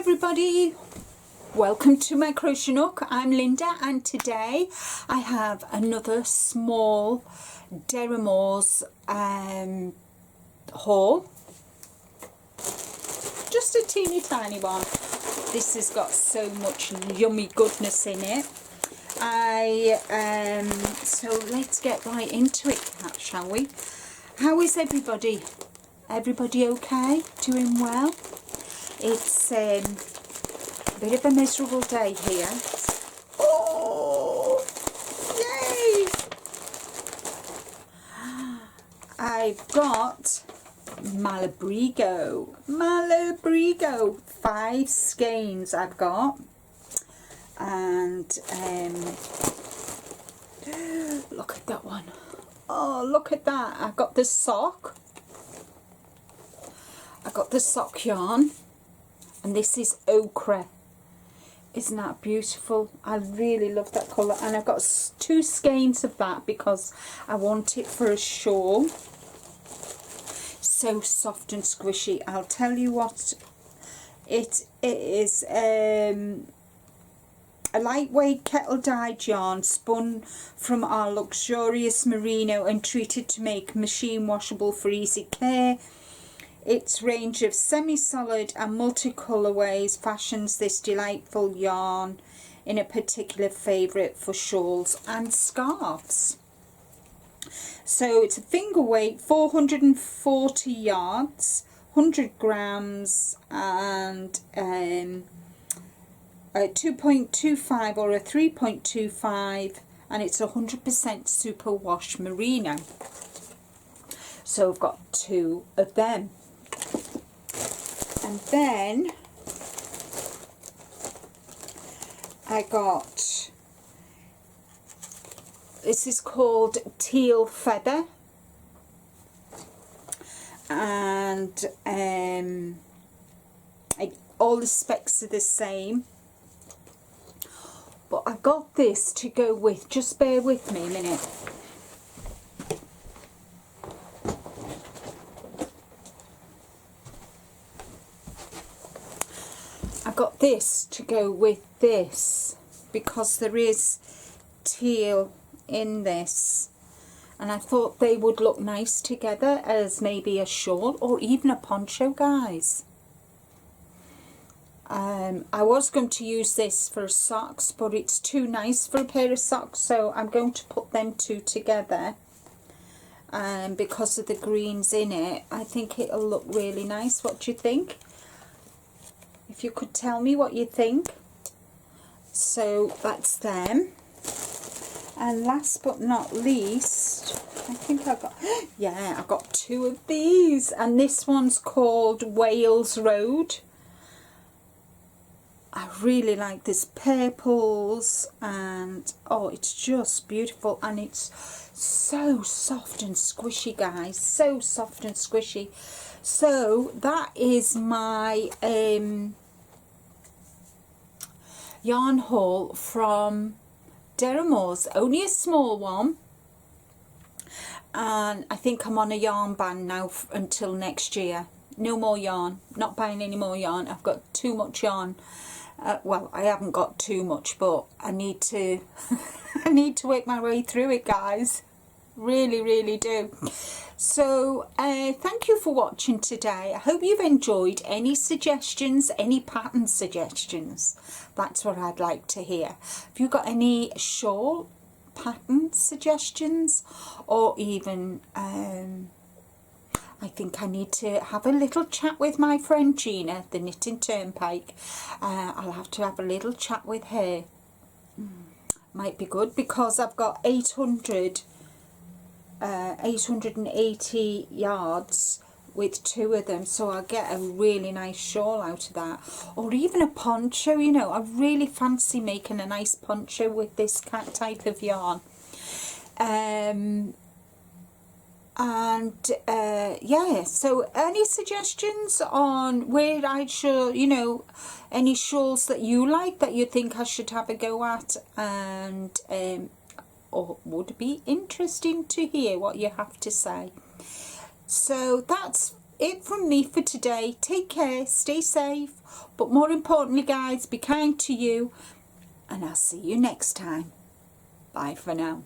everybody, welcome to my crochet nook. I'm Linda and today I have another small Deramores haul, just a teeny tiny one. This has got so much yummy goodness in it. So let's get right into it, shall we? How is everybody? Everybody okay? Doing well? It's a bit of a miserable day here. Oh, yay! I've got Myburgh, 5 skeins I've got, and look at that one. Oh, look at that. I've got the sock. I got the sock yarn, and this is ochre. Isn't that beautiful? I really love that colour, and I've got 2 skeins of that because I want it for a shawl. So soft and squishy. I'll tell you what, it is a lightweight kettle dyed yarn spun from our luxurious merino and treated to make machine washable for easy care. Its range of semi-solid and multi-colourways fashions this delightful yarn in a particular favourite for shawls and scarves. So it's a finger weight, 440 yards, 100 grams, and a 2.25 or a 3.25, and it's 100% superwash merino. So I've got 2 of them. And then I got, this is called Teal Feather, and all the specs are the same, but I got this to go with, just bear with me a minute. I got this to go with this because there is teal in this, and I thought they would look nice together as maybe a shawl or even a poncho, guys. I was going to use this for socks, but it's too nice for a pair of socks, so I'm going to put them 2 together. Because of the greens in it, I think it'll look really nice. What do you think? If you could tell me what you think. So that's them. And last but not least, I think I got, yeah, I got 2 of these, and this one's called Wales Road. I really like this purples, and oh, it's just beautiful, and it's so soft and squishy, guys, so soft and squishy. So that is my yarn haul from Deramores. Only a small one, and I think I'm on a yarn ban now until next year. No more yarn, not buying any more yarn. I've got too much yarn. Well, I haven't got too much, but I need to I need to work my way through it, guys. Really do. So thank you for watching today. I hope you've enjoyed. Any suggestions, any pattern suggestions, that's what I'd like to hear. Have you got any shawl pattern suggestions, or even I think I need to have a little chat with my friend Gina, the Knitting Turnpike. I'll have to have a little chat with her. Might be good, because I've got 880 yards with 2 of them, so I'll get a really nice shawl out of that, or even a poncho. You know, I really fancy making a nice poncho with this type of yarn. Yeah, so any suggestions on where I should, you know, any shawls that you like that you think I should have a go at, and or would be interesting to hear what you have to say. So that's it from me for today. Take care, stay safe, but more importantly, guys, be kind to you, and I'll see you next time. Bye for now.